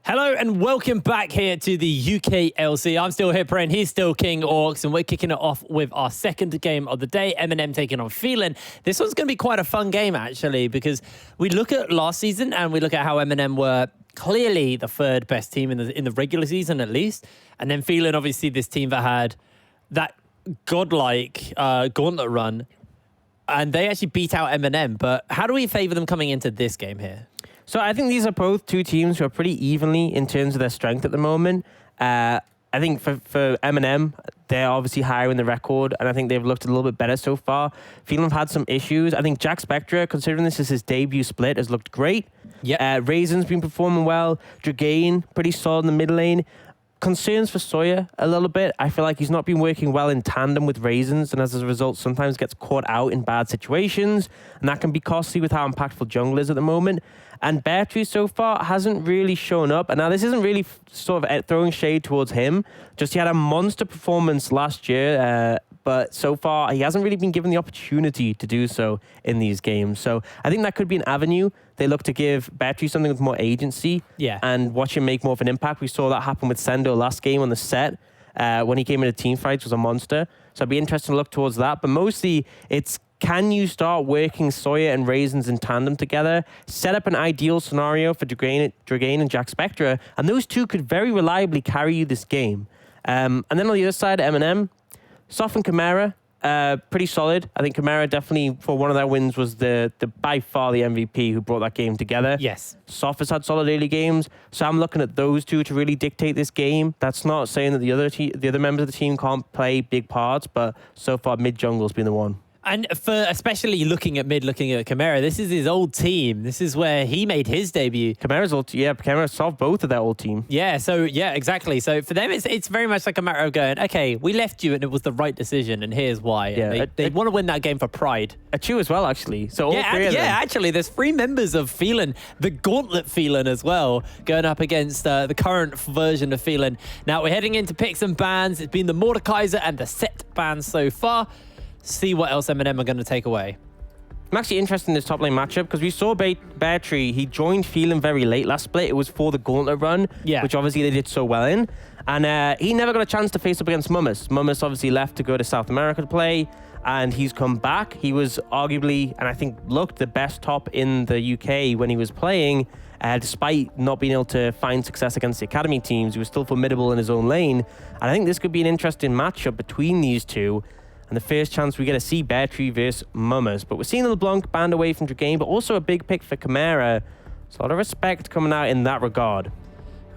Hello and welcome back here to the UKLC. I'm still here, Pren. He's still King Orcs, and we're kicking it off with our second game of the day. MnM taking on Phelan. This one's going to be quite a fun game, actually, because we look at last season and we look at how MnM were clearly the third best team in the regular season, at least. And then Phelan, obviously, this team that had that godlike gauntlet run, and they actually beat out MnM. But how do we favour them coming into this game here? So I think these are both two teams who are pretty evenly in terms of their strength at the moment. I think for MnM, they're obviously higher in the record, and I think they've looked a little bit better so far. Phelan have had some issues. I think Jack Spectra, considering this is his debut split, has looked great. Yeah. Raisin's been performing well. Dragain, pretty solid in the mid lane. Concerns for Sawyer a little bit. I feel like he's not been working well in tandem with Raisins, and as a result, sometimes gets caught out in bad situations, and that can be costly with how impactful jungle is at the moment. And Bear Tree so far hasn't really shown up. And now this isn't really sort of throwing shade towards him. Just he had a monster performance last year, but so far he hasn't really been given the opportunity to do so in these games. So I think that could be an avenue. They look to give Bear Tree something with more agency, and watch him make more of an impact. We saw that happen with Sendo last game on the set. When he came into team fights, was a monster. So I'd be interested to look towards that. But mostly it's, can you start working Sawyer and Raisins in tandem together, set up an ideal scenario for Dragain and Jack Spectra, and those two could very reliably carry you this game. And then on the other side, MnM, Soph and Chimera, pretty solid. I think Chimera definitely, for one of their wins, was the by far the MVP who brought that game together. Yes. Soph has had solid early games, so I'm looking at those two to really dictate this game. That's not saying that the other members of the team can't play big parts, but so far mid jungle's been the one. And for especially looking at Chimera, this is his old team. This is where he made his debut. Chimera solved both of their old team. Yeah, so yeah, exactly. So for them, it's very much like a matter of going, okay, we left you and it was the right decision, and here's why. Yeah, they want to win that game for pride. A Chu as well, actually. So all three of them. Yeah, actually, there's 3 members of Phelan, the Gauntlet Phelan as well, going up against the current version of Phelan. Now we're heading into picks and bans. It's been the Mordekaiser and the Set bans so far. See what else MnM are going to take away. I'm actually interested in this top lane matchup because we saw Bear Tree. He joined Phelan very late last split. It was for the Gauntlet run, which obviously they did so well in. And he never got a chance to face up against Mummus. Mummus obviously left to go to South America to play, and he's come back. He was arguably, and I think looked the best top in the UK when he was playing, despite not being able to find success against the academy teams. He was still formidable in his own lane. And I think this could be an interesting matchup between these two. And the first chance we get to see Bear Tree versus Mummus. But we're seeing LeBlanc banned away from Dragain, but also a big pick for Chimera. So a lot of respect coming out in that regard.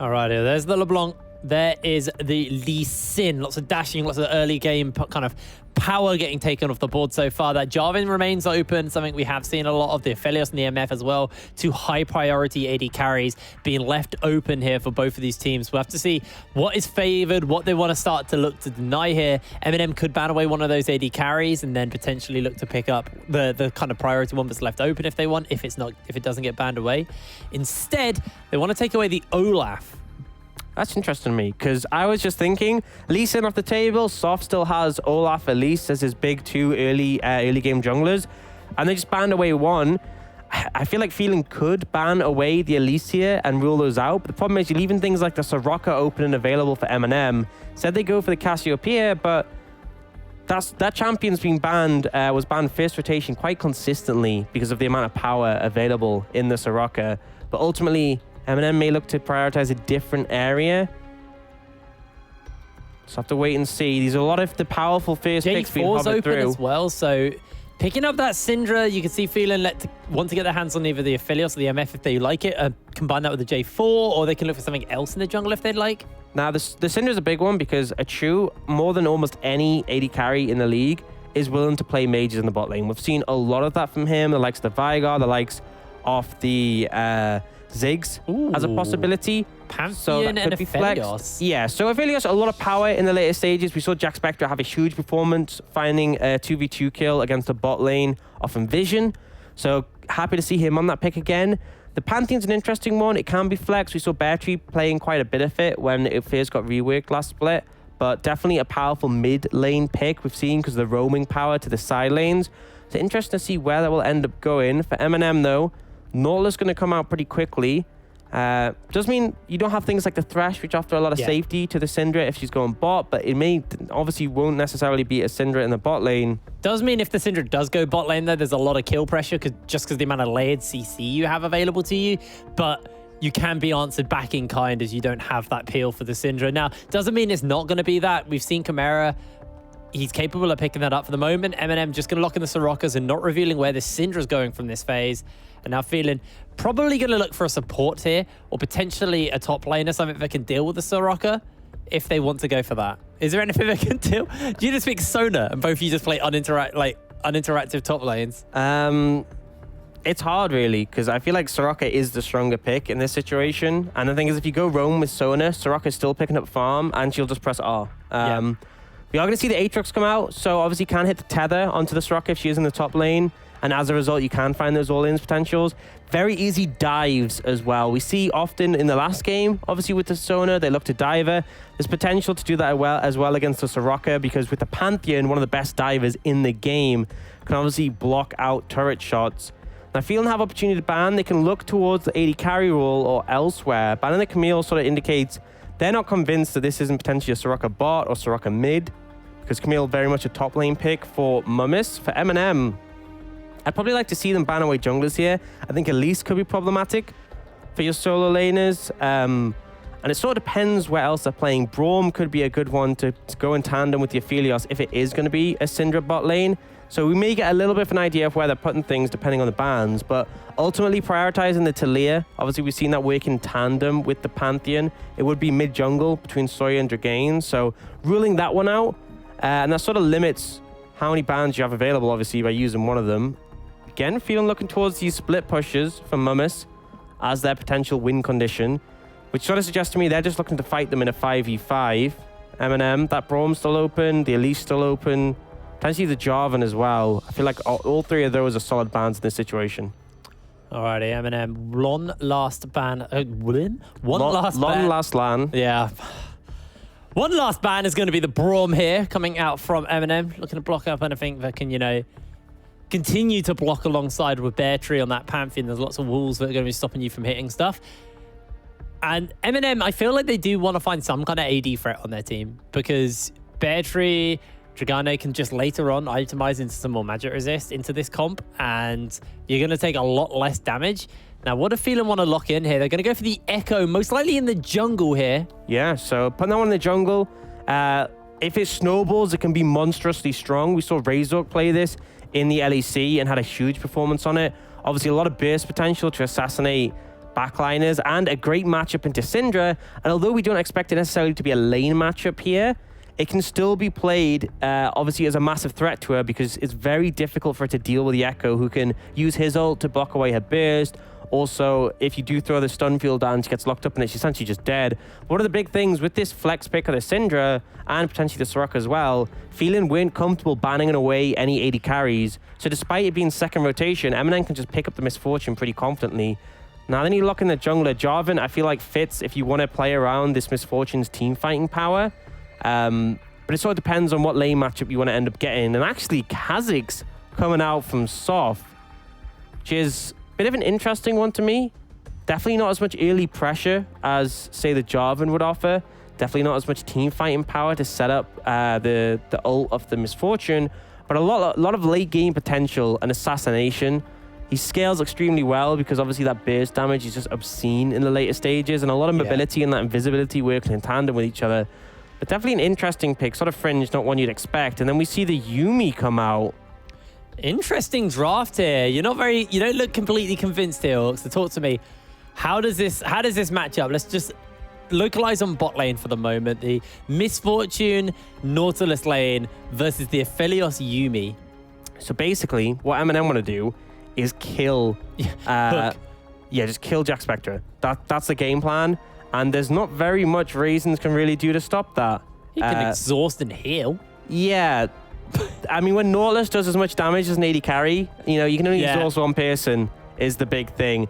All right, there's the LeBlanc. There is the Lee Sin. Lots of dashing, lots of early game kind of power getting taken off the board so far. That Jarvan remains open, something we have seen a lot of. The Aphelios and the MF as well. 2 high priority AD carries being left open here for both of these teams. We'll have to see what is favored, what they want to start to look to deny here. MnM could ban away one of those AD carries and then potentially look to pick up the kind of priority one that's left open if they want, if it doesn't get banned away. Instead, they want to take away the Olaf. That's interesting to me, because I was just thinking, Lee Sin off the table, Soph still has Olaf Elise as his big 2 early game junglers, and they just banned away one. I feel like Phelan could ban away the Elise here and rule those out, but the problem is you're leaving things like the Soraka open and available for MnM. Said they go for the Cassiopeia, but that champion's been banned, was banned first rotation quite consistently because of the amount of power available in the Soraka, but ultimately MnM may look to prioritize a different area. Just have to wait and see. These are a lot of the powerful first picks being hovered open through as well, so picking up that Syndra, you can see Phelan want to get their hands on either the Aphelios or the MF if they like it, combine that with the J4, or they can look for something else in the jungle if they'd like. Now, the Syndra is a big one because a Chu, more than almost any AD carry in the league, is willing to play mages in the bot lane. We've seen a lot of that from him, the likes of the Vigar, the likes of the Ziggs as a possibility. Pantheon and Aphelios. Yeah, so Aphelios, a lot of power in the later stages. We saw Jack Spectra have a huge performance, finding a 2v2 kill against the bot lane off Envision. So happy to see him on that pick again. The Pantheon's an interesting one. It can be flex. We saw Bear Tree playing quite a bit of it when it first got reworked last split, but definitely a powerful mid lane pick we've seen because of the roaming power to the side lanes. So interesting to see where that will end up going. For MnM though, Nautilus going to come out pretty quickly. Does mean you don't have things like the Thresh, which offer a lot of safety to the Syndra if she's going bot, but it obviously won't necessarily be a Syndra in the bot lane. Does mean if the Syndra does go bot lane, though, there's a lot of kill pressure just because the amount of layered CC you have available to you, but you can be answered back in kind as you don't have that peel for the Syndra. Now, doesn't mean it's not going to be that. We've seen Chimera. He's capable of picking that up for the moment. MnM just going to lock in the Sorakas and not revealing where the Syndra's going from this phase. And now Phelan probably going to look for a support here or potentially a top laner, something that can deal with the Soraka if they want to go for that. Is there anything they can do? Do you just pick Sona and both of you just play uninteractive top lanes? It's hard, really, because I feel like Soraka is the stronger pick in this situation. And the thing is, if you go roam with Sona, Soraka's still picking up farm, and she'll just press R. We are going to see the Aatrox come out, so obviously you can hit the tether onto the Soraka if she is in the top lane. And as a result, you can find those all-ins potentials. Very easy dives as well. We see often in the last game, obviously with the Sona, they look to diver. There's potential to do that as well against the Soraka, because with the Pantheon, one of the best divers in the game, can obviously block out turret shots. Now, Phelan have opportunity to ban. They can look towards the AD carry role or elsewhere. Banning the Camille sort of indicates they're not convinced that this isn't potentially a Soraka bot or Soraka mid, because Camille very much a top lane pick for Mummis. For MnM, I'd probably like to see them ban away junglers here. I think Elise could be problematic for your solo laners. And it sort of depends where else they're playing. Braum could be a good one to go in tandem with the Aphelios if it is going to be a Syndra bot lane. So we may get a little bit of an idea of where they're putting things depending on the bans, but ultimately prioritizing the Talia. Obviously, we've seen that work in tandem with the Pantheon. It would be mid-jungle between Soya and Dragain, so ruling that one out. And that sort of limits how many bans you have available, obviously, by using one of them. Again, Phelan looking towards these split pushes from Mummis as their potential win condition, which sort of suggests to me they're just looking to fight them in a 5v5. MnM, that Braum's still open, the Elise still open. Potentially the Jarvan as well. I feel like all three of those are solid bans in this situation. Alrighty, MnM. One last ban. Last LAN. Yeah. One last ban is going to be the Braum here, coming out from MnM. Looking to block up anything that can, continue to block alongside with Bear Tree on that Pantheon. There's lots of walls that are going to be stopping you from hitting stuff. And MnM, I feel like they do want to find some kind of AD threat on their team, because Bear Tree, Dragano can just later on itemize into some more magic resist into this comp, and you're going to take a lot less damage. Now, what do Phelan want to lock in here? They're going to go for the Echo, most likely in the jungle here. Yeah, so putting that one in the jungle. If it snowballs, it can be monstrously strong. We saw Razork play this in the LEC and had a huge performance on it. Obviously, a lot of burst potential to assassinate backliners and a great matchup into Syndra. And although we don't expect it necessarily to be a lane matchup here, it can still be played, obviously, as a massive threat to her, because it's very difficult for her to deal with the Echo, who can use his ult to block away her burst. Also, if you do throw the stun field down, she gets locked up and she's essentially just dead. One of the big things with this flex pick of the Syndra, and potentially the Soraka as well, Phelan weren't comfortable banning away any AD carries. So despite it being second rotation, MnM can just pick up the Misfortune pretty confidently. Now, then you lock in the jungler. Jarvan, I feel like, fits if you want to play around this Misfortune's team fighting power. But it sort of depends on what lane matchup you want to end up getting. And actually, Kha'Zix coming out from Soft, which is a bit of an interesting one to me. Definitely not as much early pressure as, say, the Jarvan would offer. Definitely not as much team fighting power to set up the ult of the Misfortune, but a lot of late game potential and assassination. He scales extremely well because obviously that burst damage is just obscene in the later stages, and a lot of mobility and that invisibility working in tandem with each other. But definitely an interesting pick, sort of fringe, not one you'd expect. And then we see the Yuumi come out. Interesting draft here. You don't look completely convinced here, Hawks. So talk to me. How does this match up? Let's just localize on bot lane for the moment. The Misfortune Nautilus lane versus the Aphelios Yuumi. So basically, what MnM want to do is kill, just kill Jack Spectre. That's the game plan. And there's not very much Raisins can really do to stop that. He can exhaust and heal. Yeah. I mean, when Nautilus does as much damage as an AD carry, you can only exhaust one person is the big thing.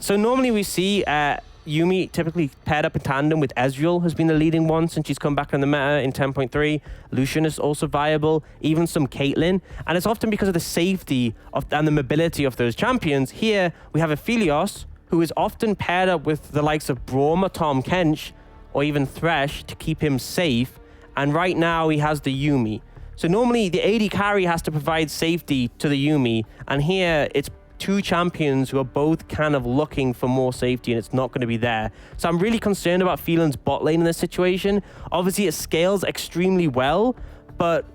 So normally we see Yuumi typically paired up in tandem with Ezreal has been the leading one since she's come back in the meta in 10.3. Lucian is also viable, even some Caitlyn. And it's often because of the safety and the mobility of those champions. Here, we have Aphelios, who is often paired up with the likes of Braum or Tom Kench, or even Thresh to keep him safe. And right now he has the Yuumi. So normally the AD carry has to provide safety to the Yuumi. And here it's two champions who are both kind of looking for more safety, and it's not going to be there. So I'm really concerned about Phelan's bot lane in this situation. Obviously it scales extremely well, but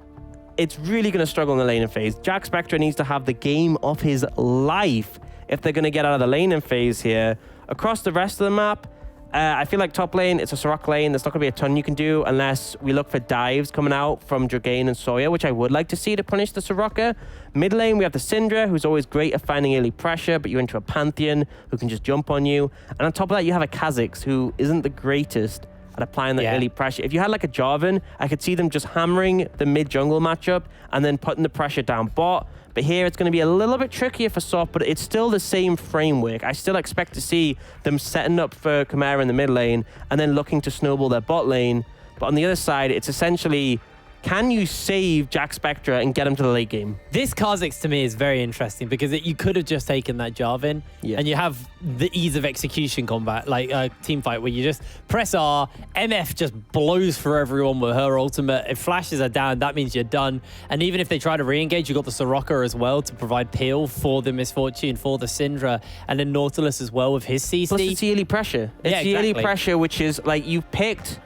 it's really going to struggle in the laning phase. Jack Spectra needs to have the game of his life if they're going to get out of the laning phase here. Across the rest of the map, I feel like top lane, it's a Soraka lane. There's not going to be a ton you can do unless we look for dives coming out from Dragain and Sawyer, which I would like to see to punish the Soraka. Mid lane, we have the Syndra, who's always great at finding early pressure, but you're into a Pantheon who can just jump on you. And on top of that, you have a Kha'Zix, who isn't the greatest at applying the early pressure. If you had like a Jarvan, I could see them just hammering the mid-jungle matchup and then putting the pressure down bot. But here it's going to be a little bit trickier for Soft, but it's still the same framework. I still expect to see them setting up for Chimera in the mid lane and then looking to snowball their bot lane. But on the other side, it's essentially, can you save Jack Spectra and get him to the late game? This Kha'Zix to me is very interesting because you could have just taken that Jarvan and you have the ease of execution combat, like a team fight where you just press R, MF just blows through everyone with her ultimate. If flashes are down, that means you're done. And even if they try to re-engage, you've got the Soraka as well to provide peel for the Misfortune, for the Syndra, and then Nautilus as well with his CC. Plus it's yearly pressure. It's yearly pressure, which is like you picked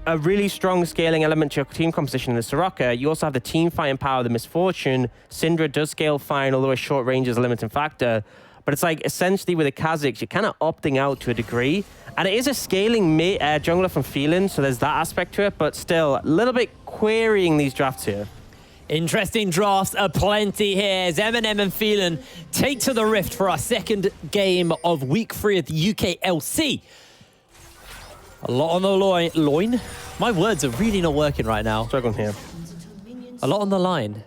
a really strong scaling element to your team composition in the Soraka. You also have the team fighting power of the Misfortune. Syndra does scale fine, although a short range is a limiting factor. But it's like essentially with the Kha'Zix, you're kind of opting out to a degree. And it is a scaling jungler from Phelan, so there's that aspect to it. But still, a little bit querying these drafts here. Interesting drafts aplenty here as MnM and Phelan take to the Rift for our second game of week 3 of the UKLC. A lot on the loin. My words are really not working right now. Struggling here. A lot on the line.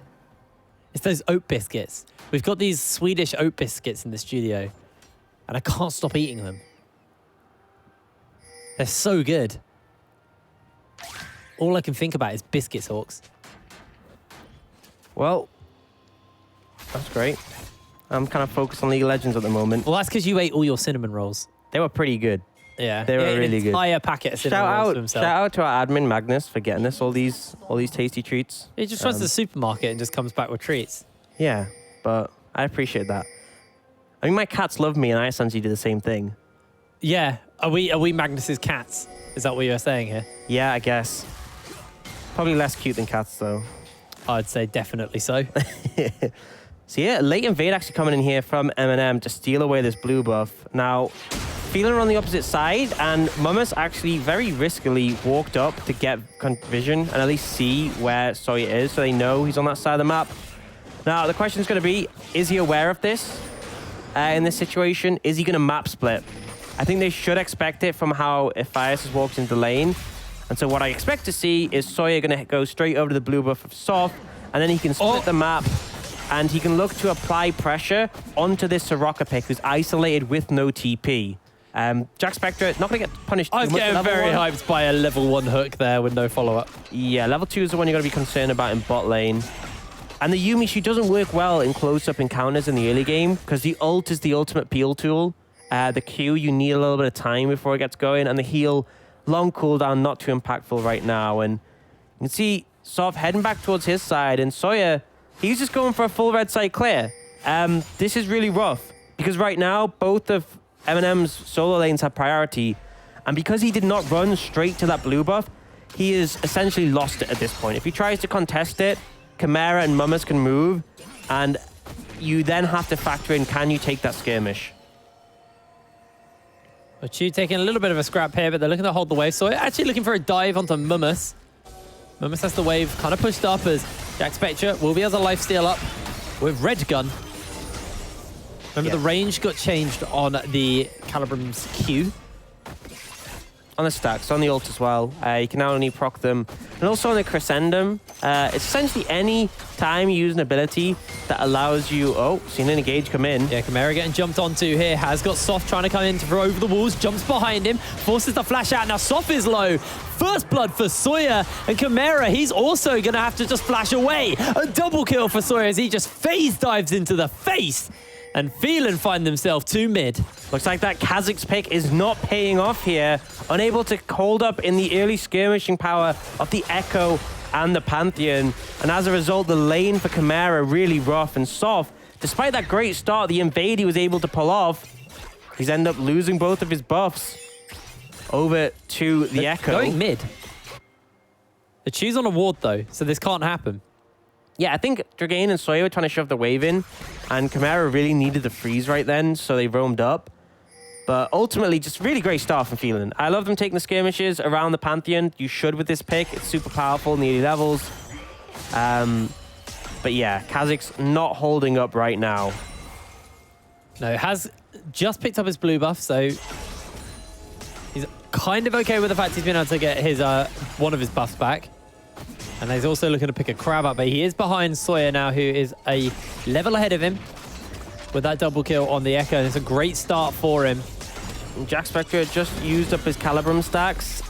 It's those oat biscuits. We've got these Swedish oat biscuits in the studio, and I can't stop eating them. They're so good. All I can think about is biscuits, Hawks. Well, that's great. I'm kind of focused on League of Legends at the moment. Well, that's because you ate all your cinnamon rolls. They were pretty good. Yeah, they were really good. Entire packet of cinnamon rolls for himself. Shout out to our admin Magnus for getting us all these tasty treats. He just runs to the supermarket and just comes back with treats. Yeah, but I appreciate that. I mean, my cats love me, and I essentially do the same thing. Yeah, are we Magnus's cats? Is that what you're saying here? Yeah, I guess. Probably less cute than cats, though. I'd say definitely so. So yeah, late invade actually coming in here from MnM to steal away this blue buff. Now, Phelan on the opposite side, and Mummus actually very riskily walked up to get vision and at least see where Sawyer is, so they know he's on that side of the map. Now, the question is going to be, is he aware of this in this situation? Is he going to map split? I think they should expect it from how Ephias has walked into the lane. And so what I expect to see is Sawyer going to go straight over to the blue buff of Soft, and then he can split the map, and he can look to apply pressure onto this Soraka pick who's isolated with no TP. Jack Spectra, not going to get punished too much. I was getting very hyped by a level 1 hook there with no follow-up. Yeah, level 2 is the one you're going to be concerned about in bot lane. And the Yuumi, she doesn't work well in close-up encounters in the early game because the ult is the ultimate peel tool. The Q, you need a little bit of time before it gets going, and the heal, long cooldown, not too impactful right now. And you can see Soft heading back towards his side, and Sawyer, he's just going for a full red side clear. This is really rough because right now, both of MnM's solo lanes have priority, and because he did not run straight to that blue buff, he is essentially lost it at this point. If he tries to contest it, Chimera and Mummus can move, and you then have to factor in, can you take that skirmish? Chu taking a little bit of a scrap here, but they're looking to hold the wave. So actually looking for a dive onto Mummus. Mummus has the wave kind of pushed up as Jack Spectra will be able to lifesteal up with Red Gun. Remember, the range got changed on the Calibrim's Q. On the stacks, on the ult as well. You can now only proc them. And also on the Crescendum, it's essentially any time you use an ability that allows you... Oh, seen an engage come in. Yeah, Chimera getting jumped onto here. Has got Soft trying to come in to throw over the walls. Jumps behind him. Forces the flash out. Now Soft is low. First blood for Sawyer. And Chimera, he's also going to have to just flash away. A double kill for Sawyer as he just phase dives into the face. And Phelan find themselves 2 mid. Looks like that Kazakh's pick is not paying off here. Unable to hold up in the early skirmishing power of the Echo and the Pantheon. And as a result, the lane for Chimera really rough and soft. Despite that great start, the invade he was able to pull off, he's ended up losing both of his buffs over to the Echo. Going mid. The Choose on a ward, though, so this can't happen. Yeah, I think Dragain and Sawyer were trying to shove the wave in, and Chimera really needed the freeze right then, so they roamed up. But ultimately, just really great start from Phelan. I love them taking the skirmishes around the Pantheon. You should with this pick. It's super powerful in the early levels. But yeah, Kazakh's not holding up right now. No, has just picked up his blue buff, so he's kind of okay with the fact he's been able to get his one of his buffs back. And he's also looking to pick a crab up, but he is behind Sawyer now, who is a level ahead of him with that double kill on the Echo. It's a great start for him. Jack Spectre just used up his Calibrum stacks.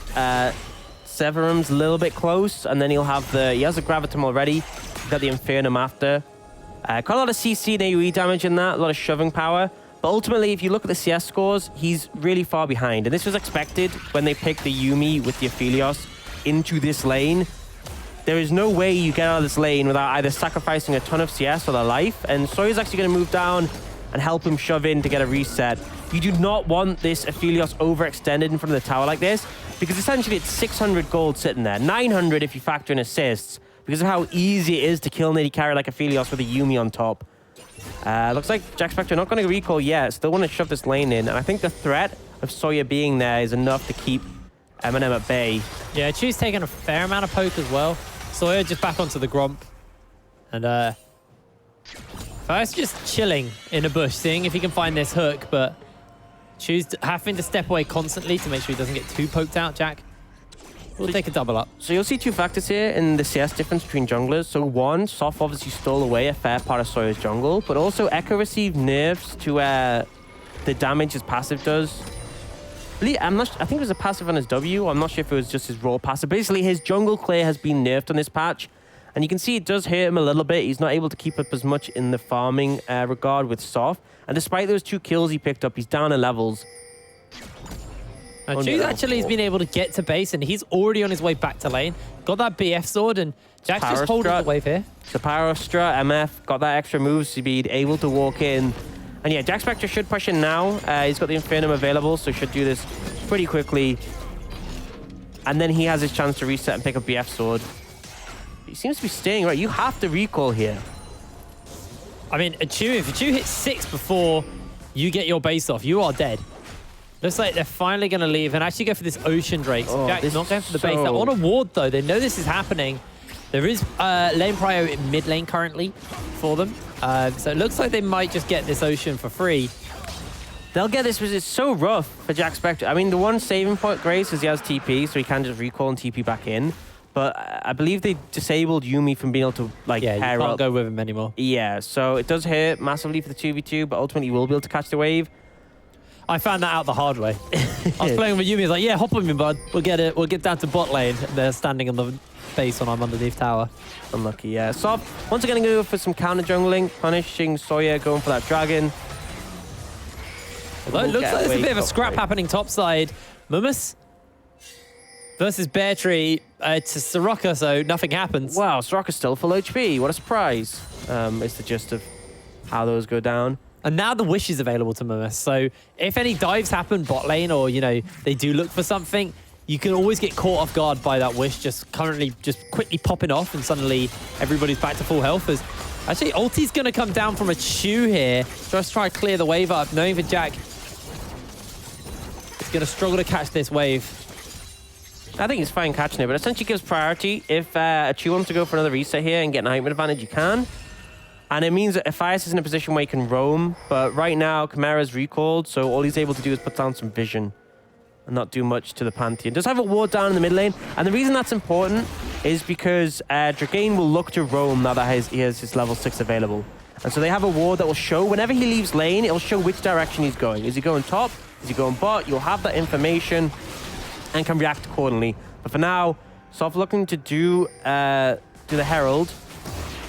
Severum's a little bit close, and then he has a Gravitum already. He's got the Infernum after. Quite a lot of CC and AoE damage in that, a lot of shoving power. But ultimately, if you look at the CS scores, he's really far behind. And this was expected when they picked the Yuumi with the Aphelios into this lane. There is no way you get out of this lane without either sacrificing a ton of CS or their life. And Sawyer's actually going to move down and help him shove in to get a reset. You do not want this Aphelios overextended in front of the tower like this, because essentially it's 600 gold sitting there. 900 if you factor in assists, because of how easy it is to kill an AD carry like Aphelios with a Yuumi on top. Looks like Jack Spectre not going to recall yet. Still want to shove this lane in. And I think the threat of Sawyer being there is enough to keep MnM at bay. Yeah, Chu's taking a fair amount of poke as well. Sawyer just back onto the Gromp. And first just chilling in a bush, seeing if he can find this hook, but Chu's having to step away constantly to make sure he doesn't get too poked out, Jack. We'll take a double up. So you'll see 2 factors here in the CS difference between junglers. So one, Soft obviously stole away a fair part of Sawyer's jungle, but also Echo received nerfs to the damage his passive does. I think it was a passive on his W. I'm not sure if it was just his raw passive. Basically, his jungle clear has been nerfed on this patch. And you can see it does hurt him a little bit. He's not able to keep up as much in the farming regard with Soft. And despite those 2 kills he picked up, he's down in levels. Chu's actually has been able to get to base, and he's already on his way back to lane. Got that BF sword, and Jack's just holding the wave here. So Power Strut, MF, got that extra move speed, able to walk in. And yeah, Jack Spectre should push in now. He's got the Infernum available, so should do this pretty quickly. And then he has his chance to reset and pick up BF sword. He seems to be staying right. You have to recall here. I mean, if Chu hits 6 before you get your base off, you are dead. Looks like they're finally going to leave and actually go for this Ocean Drake. So Jack's not going for the base. They're on a ward, though. They know this is happening. There is lane prio in mid lane currently for them. So it looks like they might just get this Ocean for free. They'll get this, because it's so rough for Jack Spectre. I mean, the one saving point, Grace, is he has TP, so he can just recall and TP back in. But I believe they disabled Yuumi from being able to, like, pair up. Yeah, you can't go with him anymore. Yeah, so it does hurt massively for the 2v2, but ultimately you will be able to catch the wave. I found that out the hard way. I was playing with Yuumi. I was like, yeah, hop on me, bud. We'll get down to bot lane. They're standing on the base when I'm underneath tower. Unlucky, yeah. Soft, once again, going to go for some counter jungling, punishing Sawyer, going for that dragon. Although it looks like there's a bit of a scrap happening topside. Mumus versus Bear Tree to Soraka, so nothing happens. Wow, Soraka's still full HP. What a surprise. It's the gist of how those go down. And now the Wish is available to Mumus. So if any dives happen bot lane, or, you know, they do look for something, you can always get caught off guard by that Wish just quickly popping off, and suddenly everybody's back to full health. As actually, ulti's going to come down from a Chu here. Just try to clear the wave up, knowing that Jack is going to struggle to catch this wave. I think he's fine catching it, but essentially gives priority. If a Chu wants to go for another reset here and get an item advantage, you can. And it means that Ephias is in a position where he can roam, but right now Chimera's recalled, so all he's able to do is put down some vision and not do much to the Pantheon. Does have a ward down in the mid lane, and the reason that's important is because Dragain will look to roam now that he has his level 6 available. And so they have a ward that will show, whenever he leaves lane, it'll show which direction he's going. Is he going top? Is he going bot? You'll have that information and can react accordingly. But for now, Soft looking to do the Herald.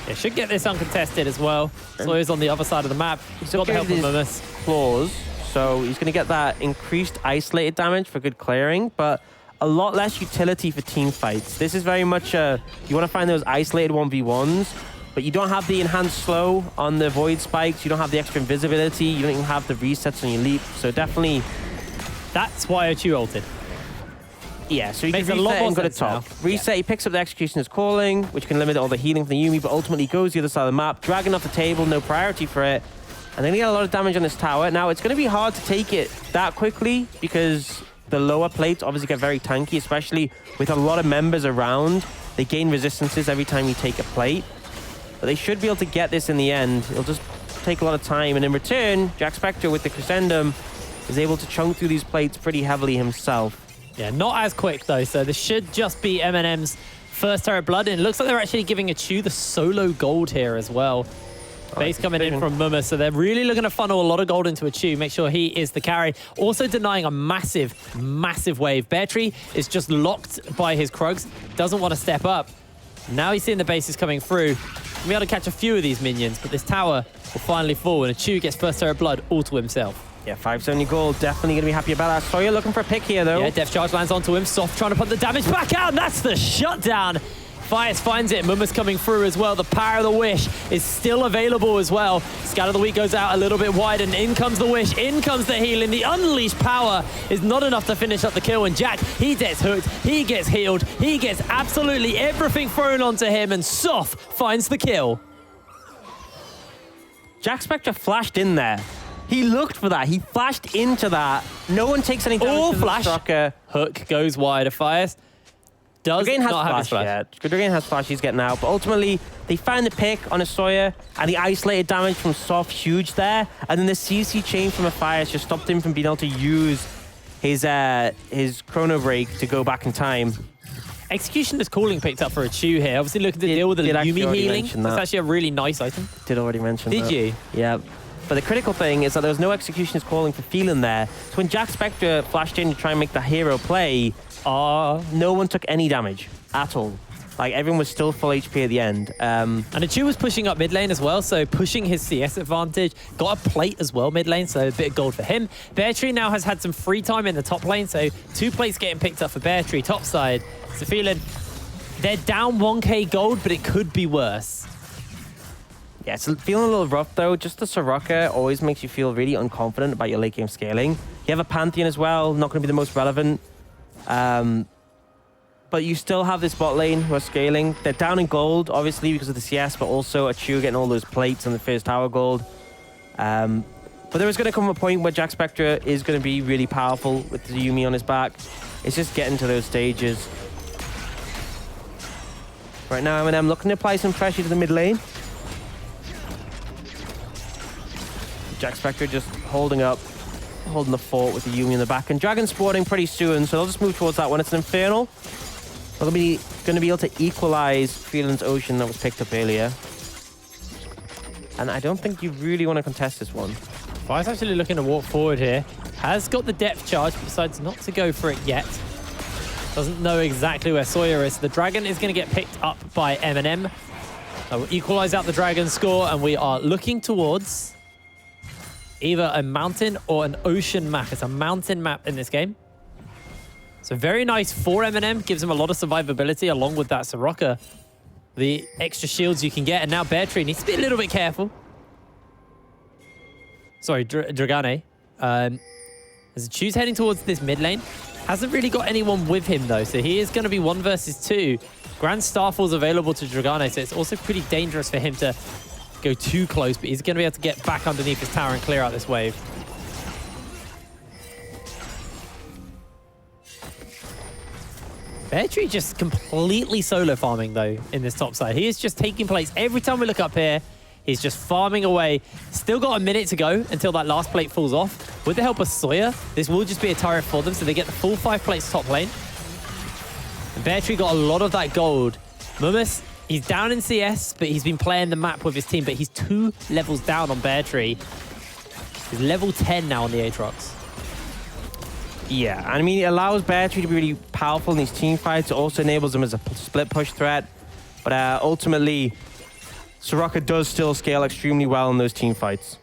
Yeah, should get this uncontested as well. Sawyer's on the other side of the map. He's got the help of MnM. Claws, so he's going to get that increased isolated damage for good clearing, but a lot less utility for team fights. This is very much you want to find those isolated 1v1s, but you don't have the enhanced slow on the void spikes, you don't have the extra invisibility, you don't even have the resets on your leap, so definitely... That's why Ochu ulted. Yeah, so he Makes can a lot reset more and go to sense top. now. Reset, he picks up the Executioner's Calling, which can limit all the healing from the Yuumi, but ultimately goes the other side of the map. Dragon off the table, no priority for it. And then he got a lot of damage on this tower. Now, it's going to be hard to take it that quickly because the lower plates obviously get very tanky, especially with a lot of members around. They gain resistances every time you take a plate. But they should be able to get this in the end. It'll just take a lot of time. And in return, Jack Spectre with the Crescendum is able to chunk through these plates pretty heavily himself. Yeah, not as quick though, so this should just be MnM's first Terror Blood, and it looks like they're actually giving Achu the solo gold here as well. Base coming in from MnM, so they're really looking to funnel a lot of gold into Achu, make sure he is the carry. Also denying a massive, massive wave. Bear Tree is just locked by his Krugs, doesn't want to step up. Now he's seeing the bases coming through. We'll be able to catch a few of these minions, but this tower will finally fall, and Achu gets first Terror Blood all to himself. Yeah, 570 gold, definitely going to be happy about that. Sawyer looking for a pick here, though. Yeah, Death Charge lands onto him. Soft trying to put the damage back out, and that's the shutdown. Fias finds it. MnM's coming through as well. The power of the Wish is still available as well. Scatter the Weak goes out a little bit wide, and in comes the Wish. In comes the healing. The unleashed power is not enough to finish up the kill. And Jack, he gets hooked. He gets healed. He gets absolutely everything thrown onto him, and Soft finds the kill. Jack Spectre flashed in there. He looked for that. He flashed into that. No one takes any damage to the flash. Strucker. Hook goes wide of Fias. Does Dragon has not have his flash flash. yet. Dragon has flash, he's getting out. But ultimately, they found the pick on a Sawyer, and the isolated damage from Soft, huge there. And then the CC chain from a Fire just stopped him from being able to use his Chrono Break to go back in time. Executioner's Calling picked up for Achu here. Obviously looking to deal with the Yuumi healing. That's actually a really nice item. Did already mention that. Did you? Yeah. But the critical thing is that there was no Executioner's Calling for Phelan there. So when Jack Spectre flashed in to try and make the hero play, no one took any damage at all. Like, everyone was still full HP at the end. And Achu was pushing up mid lane as well, so pushing his CS advantage. Got a plate as well mid lane, so a bit of gold for him. Bear Tree now has had some free time in the top lane, so 2 plates getting picked up for Bear Tree top side. So Phelan, they're down 1k gold, but it could be worse. Yeah, it's feeling a little rough, though. Just the Soraka always makes you feel really unconfident about your late game scaling. You have a Pantheon as well, not going to be the most relevant. But you still have this bot lane who are scaling. They're down in gold, obviously, because of the CS, but also Achu getting all those plates on the first tower gold. But there is going to come a point where Jack Spectre is going to be really powerful with the Yuumi on his back. It's just getting to those stages. Right now, MnM looking to apply some pressure to the mid lane. Jack Spectre just holding up, holding the fort with the Yuumi in the back. And Dragon spawning pretty soon, so they'll just move towards that one. It's an Infernal. They're going to be able to equalize Phelan's Ocean that was picked up earlier. And I don't think you really want to contest this one. Fire's actually looking to walk forward here. Has got the depth charge, but decides not to go for it yet. Doesn't know exactly where Sawyer is. The Dragon is going to get picked up by MnM. That will equalize out the Dragon score, and we are looking towards either a mountain or an ocean map. It's a mountain map in this game. So very nice for MnM. Gives him a lot of survivability along with that Soraka. The extra shields you can get. And now Bear Tree needs to be a little bit careful. Sorry, Dragane. As Achu's heading towards this mid lane. Hasn't really got anyone with him though. So he is going to be 1 versus 2. Grand Starfall's available to Dragane. So it's also pretty dangerous for him to go too close. But he's going to be able to get back underneath his tower and clear out this wave. Bear Tree just completely solo farming though in this top side. He is just taking place every time we look up here. He's just farming away. Still got a minute to go until that last plate falls off. With the help of Sawyer, this will just be a turret for them, so they get the full 5 plates top lane. And Bear Tree got a lot of that gold. MnM, he's down in CS, but he's been playing the map with his team, but he's 2 levels down on Bear Tree. He's level 10 now on the Aatrox. Yeah, I mean, it allows Bear Tree to be really powerful in these team fights. It also enables him as a split push threat. But ultimately, Soraka does still scale extremely well in those team fights.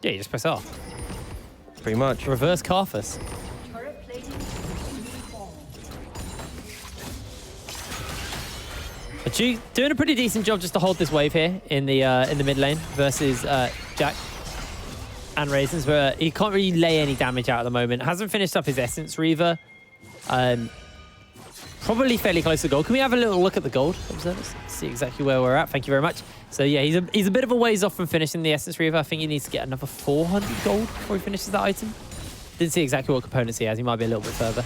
Yeah, you just press R. Pretty much. Reverse Carthus. But you doing a pretty decent job just to hold this wave here in the mid lane versus Jack and Raisins, where he can't really lay any damage out at the moment. Hasn't finished up his Essence Reaver. Probably fairly close to gold. Can we have a little look at the gold? Let's see exactly where we're at. Thank you very much. So yeah, he's a bit of a ways off from finishing the Essence Reaver. I think he needs to get another 400 gold before he finishes that item. Didn't see exactly what components he has. He might be a little bit further.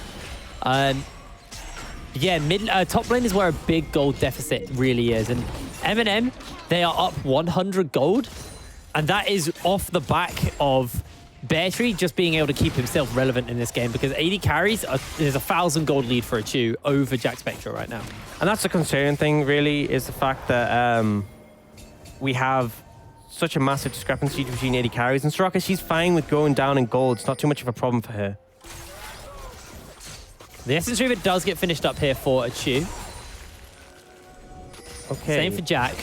Yeah, top lane is where a big gold deficit really is. And MnM, they are up 100 gold. And that is off the back of Bear Tree just being able to keep himself relevant in this game, because 80 carries, there's 1,000 gold lead for a Chew over Jack Spectra right now. And that's the concerning thing, really, is the fact that we have such a massive discrepancy between 80 carries. And Soraka, she's fine with going down in gold. It's not too much of a problem for her. The Essence Reaver does get finished up here for a Chew. Okay. Same for Jack.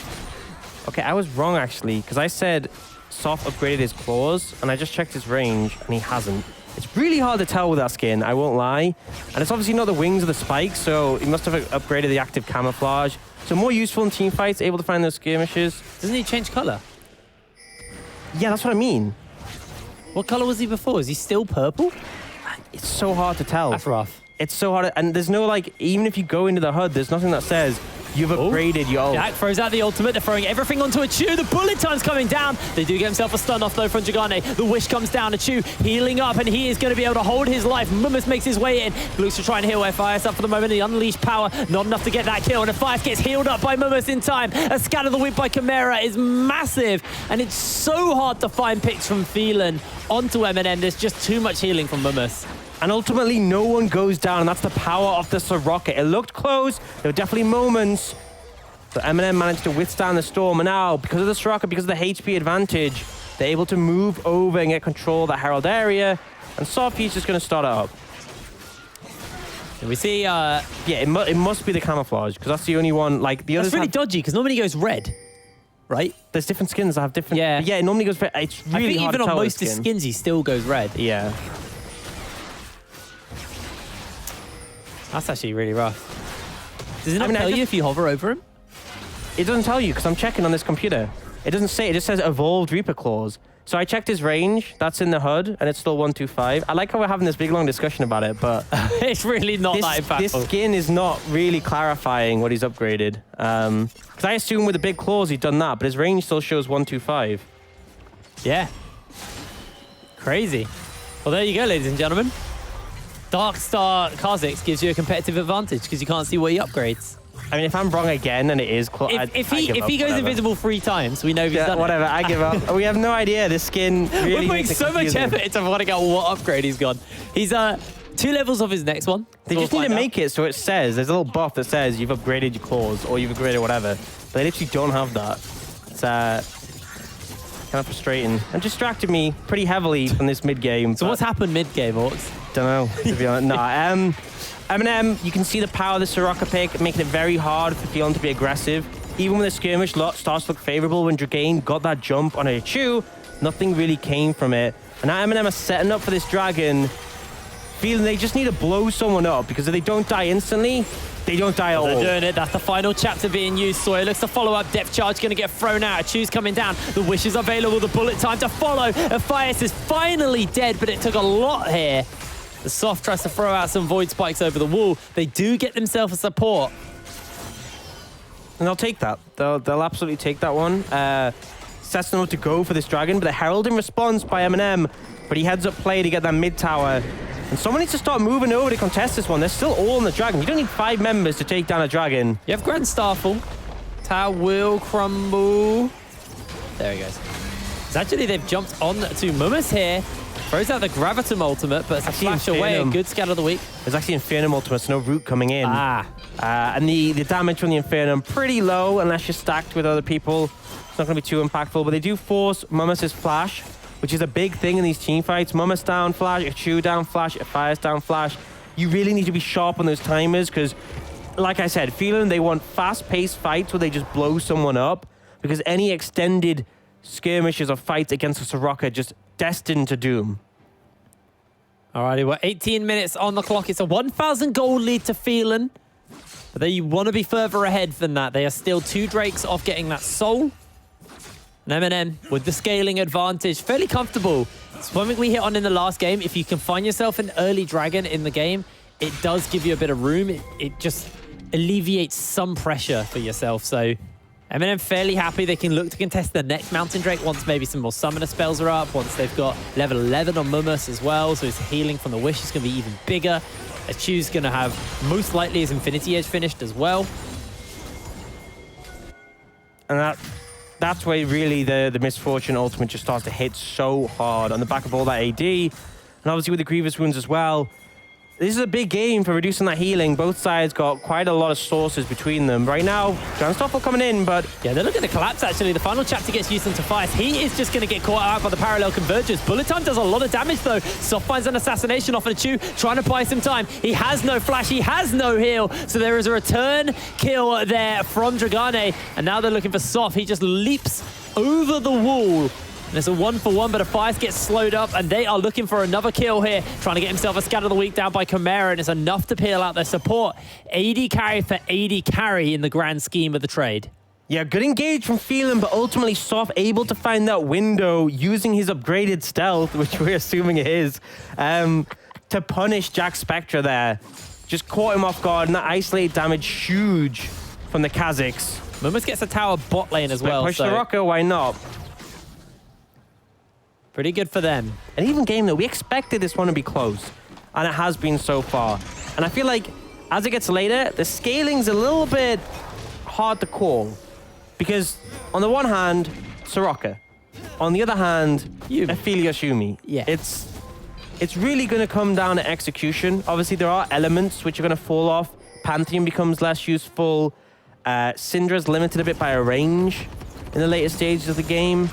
Okay, I was wrong, actually, because I said Soft upgraded his claws, and I just checked his range, and he hasn't. It's really hard to tell with that skin, I won't lie. And it's obviously not the wings or the spikes, so he must have upgraded the active camouflage. So more useful in team fights, able to find those skirmishes. Doesn't he change color? Yeah, that's what I mean. What color was he before? Is he still purple? It's so hard to tell. That's rough. It's so hard, and there's no, like, even if you go into the HUD, there's nothing that says you've upgraded your ult. Jack throws out the ultimate. They're throwing everything onto a Chew. The bullet time's coming down. They do get himself a stun off, though, from Jagane. The wish comes down. A Chew healing up, and he is going to be able to hold his life. Mummus makes his way in. Looks to try and heal Fires up for the moment. The unleashed power, not enough to get that kill. And Fires gets healed up by Mummus in time. A scatter the whip by Chimera is massive. And it's so hard to find picks from Phelan onto MnM. There's just too much healing from Mummus. And ultimately, no one goes down, and that's the power of the Soraka. It looked close. There were definitely moments. But MnM managed to withstand the storm, and now, because of the Soraka, because of the HP advantage, they're able to move over and get control of that Herald area, and Sophie's just going to start it up. And we see... yeah, it must be the camouflage, because that's the only one, like, the others That's really dodgy, because normally it goes red, right? There's different skins that have different... Yeah. Yeah, it normally goes red. It's really I think hard to even tell on most of his skins, he still goes red. Yeah. That's actually really rough. Does it not tell you if you hover over him? It doesn't tell you, because I'm checking on this computer. It doesn't say, it just says Evolved Reaper Claws. So I checked his range, that's in the HUD, and it's still 125. I like how we're having this big, long discussion about it, but... it's really not that impactful. This skin is not really clarifying what he's upgraded. Because I assume with the big claws he'd done that, but his range still shows 125. Yeah. Crazy. Well, there you go, ladies and gentlemen. Darkstar Kha'Zix gives you a competitive advantage because you can't see what he upgrades. I mean, if I'm wrong again and it is close, if he goes invisible 3 times, we know he's done whatever. it. I give up. We have no idea. This skin really We're putting so much effort into finding out what upgrade he's got. He's 2 levels off his next one. They just need to make it so it says, there's a little buff that says you've upgraded your claws or you've upgraded whatever. But they literally don't have that. It's kind of frustrating and distracted me pretty heavily from this mid game. So what's happened mid game, Orcs? Don't know, to be honest. Nah, MnM, you can see the power of the Soraka pick, making it very hard for Phelan to be aggressive. Even when the skirmish starts to look favorable, when Dragain got that jump on a Chew, nothing really came from it. And now MnM are setting up for this dragon, feeling they just need to blow someone up, because if they don't die instantly, they don't die at all. They're doing it. That's the final chapter being used. Sawyer looks to follow up. Depth charge going to get thrown out. A Chew's coming down. The wish is available. The bullet time to follow. Aphias is finally dead, but it took a lot here. The Soft tries to throw out some void spikes over the wall. They do get themselves a support. And they'll take that. They'll absolutely take that one. Sets them up to go for this dragon, but the Herald in response by MnM. But he heads up play to get that mid tower. And someone needs to start moving over to contest this one. They're still all on the dragon. You don't need 5 members to take down a dragon. You have Grand Starfall. Tower will crumble. There he goes. So actually, they've jumped on to Mummus here. Throws out the Gravitum ultimate, but it's a flash away. A good scatter of the week. There's actually Infernum ultimate, so no root coming in. And the damage from the Infernum pretty low unless you're stacked with other people. It's not going to be too impactful, but they do force Mummus' flash, which is a big thing in these team fights. Mummus down flash, a Chew down flash, a Fires down flash. You really need to be sharp on those timers because, like I said, Phelan, they want fast-paced fights where they just blow someone up. because any extended skirmishes or fights against a Soraka just destined to doom. Alrighty, we're 18 minutes on the clock. It's a 1,000 gold lead to Phelan. But they want to be further ahead than that. They are still 2 Drakes off getting that soul. And MnM with the scaling advantage, fairly comfortable. It's something we hit on in the last game. If you can find yourself an early dragon in the game, it does give you a bit of room. It just alleviates some pressure for yourself. So MnM fairly happy. They can look to contest the next Mountain Drake once maybe some more summoner spells are up, once they've got level 11 on Mumus as well, so his healing from the Wish is going to be even bigger. Chu's going to have most likely his Infinity Edge finished as well. And that's where really the Misfortune ultimate just starts to hit so hard on the back of all that AD. And obviously with the Grievous wounds as well. This is a big game for reducing that healing. Both sides got quite a lot of sources between them. Right now, Grandstoffel coming in, but... Yeah, they're looking to collapse, actually. The final chapter gets used into Fires. He is just going to get caught out by the parallel convergence. Bullet Time does a lot of damage, though. Soft finds an assassination off of Chu, trying to buy some time. He has no flash. He has no heal. So there is a return kill there from Dragane. And now they're looking for Soft. He just leaps over the wall. There's a 1-for-1, but Aphias gets slowed up, and they are looking for another kill here, trying to get himself a Scatter of the Week down by Chimera, and it's enough to peel out their support. AD carry for AD carry in the grand scheme of the trade. Yeah, good engage from Phelan, but ultimately Soft able to find that window using his upgraded stealth, which we're assuming it is, to punish Jack Spectra there. Just caught him off guard, and that isolated damage huge from the Kazakhs. Mumus gets a tower bot lane as well. Push the Rocker, why not? Pretty good for them. An even game, though. We expected this one to be close, and it has been so far. And I feel like as it gets later, the scaling's a little bit hard to call. Because on the one hand, Soraka. On the other hand, Aphelios Yumi. Yeah. It's really going to come down to execution. Obviously, there are elements which are going to fall off. Pantheon becomes less useful. Syndra's limited a bit by a range in the later stages of the game.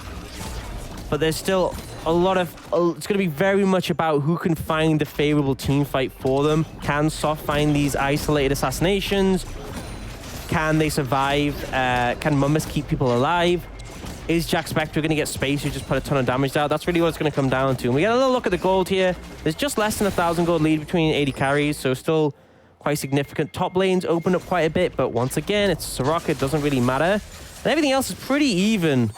But there's still a lot of... it's going to be very much about who can find the favorable team fight for them. Can Soft find these isolated assassinations? Can they survive? Can Mumus keep people alive? Is Jack Spectre going to get space who just put a ton of damage out? That's really what it's going to come down to. And we get a little look at the gold here. There's just less than 1,000 gold lead between 80 carries, so still quite significant. Top lanes open up quite a bit, but once again, it's Soraka. It doesn't really matter. And everything else is pretty even.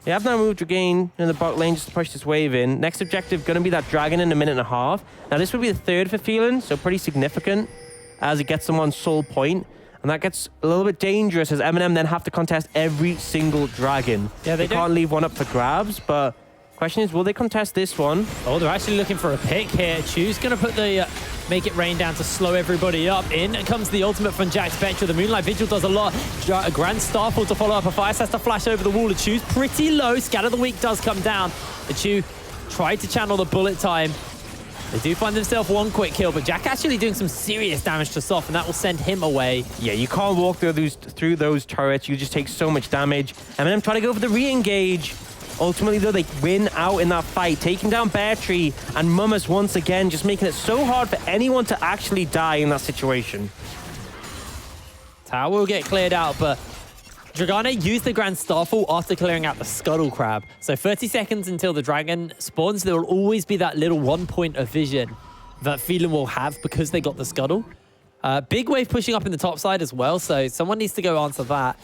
They have now moved Dragane in the bot lane just to push this wave in. Next objective going to be that dragon in a minute and a half. Now this would be the 3rd for Phelan, so pretty significant as he gets them on soul point. And that gets a little bit dangerous as MnM then have to contest every single dragon. Yeah, they can't leave one up for grabs, but question is, will they contest this one? Oh, they're actually looking for a pick here. Chu's going to put the Make It Rain down to slow everybody up. In comes the ultimate from Jack Spectre. The Moonlight Vigil does a lot. A Grand Starfall to follow up. Aphias has to flash over the wall. The Chu's pretty low. Scatter of the Week does come down. The Chu tried to channel the bullet time. They do find themselves one quick kill, but Jack actually doing some serious damage to Soft, and that will send him away. Yeah, you can't walk through those turrets. You just take so much damage. MnM trying to go for the re-engage. Ultimately, though, they win out in that fight, taking down Bear Tree and Mumus once again, just making it so hard for anyone to actually die in that situation. Tower will get cleared out, but Dragane used the Grand Starfall after clearing out the Scuttle Crab. So 30 seconds until the dragon spawns, there will always be that little 1 point of vision that Phelan will have because they got the Scuttle. Big wave pushing up in the top side as well, so someone needs to go answer that.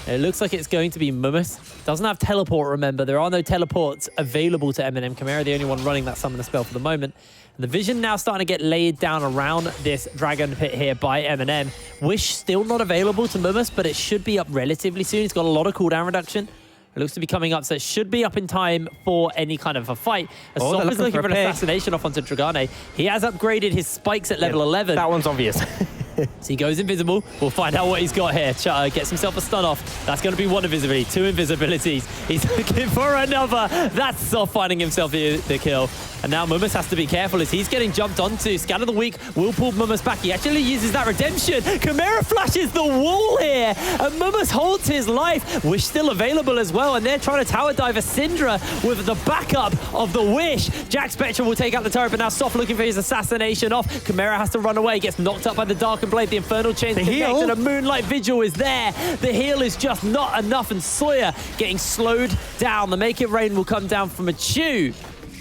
It looks like it's going to be Mumus. Doesn't have teleport, remember. There are no teleports available to MnM. Chimera, the only one running that summoner spell for the moment. And the vision now starting to get laid down around this dragon pit here by MnM. Wish still not available to Mumus, but it should be up relatively soon. It's got a lot of cooldown reduction. It looks to be coming up, so it should be up in time for any kind of a fight. Soft is looking for an assassination off onto Dragane. He has upgraded his spikes at level 11. That one's obvious. So he goes invisible. We'll find out what he's got here. Gets himself a stun off. That's going to be one invisibility, 2 invisibilities. He's looking for another. That's Soft finding himself the kill. And now Mumus has to be careful as he's getting jumped onto. Scatter the Weak will pull Mumus back. He actually uses that redemption. Chimera flashes the wall here. And Mumus holds his life. Wish still available as well. And they're trying to tower dive a Syndra with the backup of the Wish. Jack Spectre will take out the turret, but now Soft looking for his assassination off. Chimera has to run away. Gets knocked up by the Dark Broken Blade, the Infernal Chains The heal. connected, a Moonlight Vigil is there. The heal is just not enough, and Sawyer getting slowed down. The Make It Rain will come down from a Chew.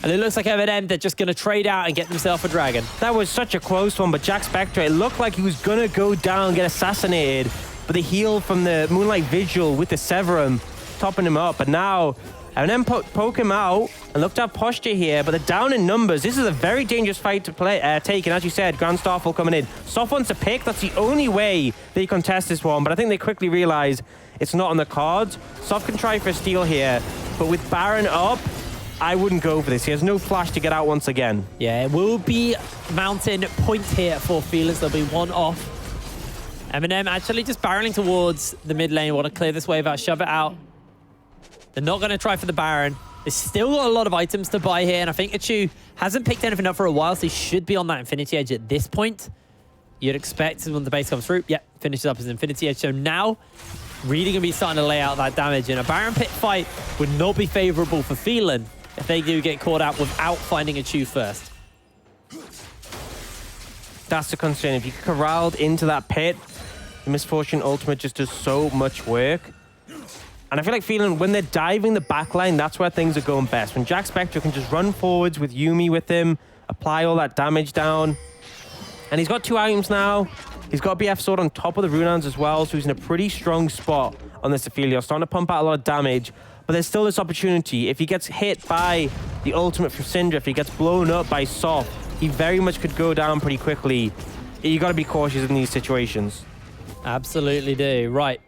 And it looks like MnM, they're just going to trade out and get themselves a dragon. That was such a close one, but Jack Spectre, it looked like he was going to go down, get assassinated. But the heal from the Moonlight Vigil with the Severum topping him up. But now, MnM poke him out and looked at posture here, but they're down in numbers. This is a very dangerous fight to take. And as you said, Grand Starfall coming in. Soft wants to pick. That's the only way they contest this one. But I think they quickly realize it's not on the cards. Soft can try for a steal here, but with Baron up, I wouldn't go for this. He has no flash to get out once again. Yeah, it will be mountain point here for Phelan. There'll be one off. MnM actually just barreling towards the mid lane. Want to clear this wave out, shove it out. They're not going to try for the Baron. They've still got a lot of items to buy here, and I think Achu hasn't picked anything up for a while, so he should be on that Infinity Edge at this point. You'd expect when the base comes through. Yep, finishes up his Infinity Edge. So now, really going to be starting to lay out that damage, and a Baron Pit fight would not be favorable for Phelan if they do get caught out without finding a Chew first. That's the concern. If you get corralled into that pit, the Misfortune ultimate just does so much work. And I feel like Phelan, when they're diving the backline, that's where things are going best. When Jack Spectre can just run forwards with Yuumi with him, apply all that damage down. And he's got 2 items now. He's got BF Sword on top of the Runans as well, so he's in a pretty strong spot on this Ophelia. Starting to pump out a lot of damage. But there's still this opportunity. If he gets hit by the ultimate from Syndra, if he gets blown up by Soft, he very much could go down pretty quickly. You got to be cautious in these situations. Absolutely do. Right.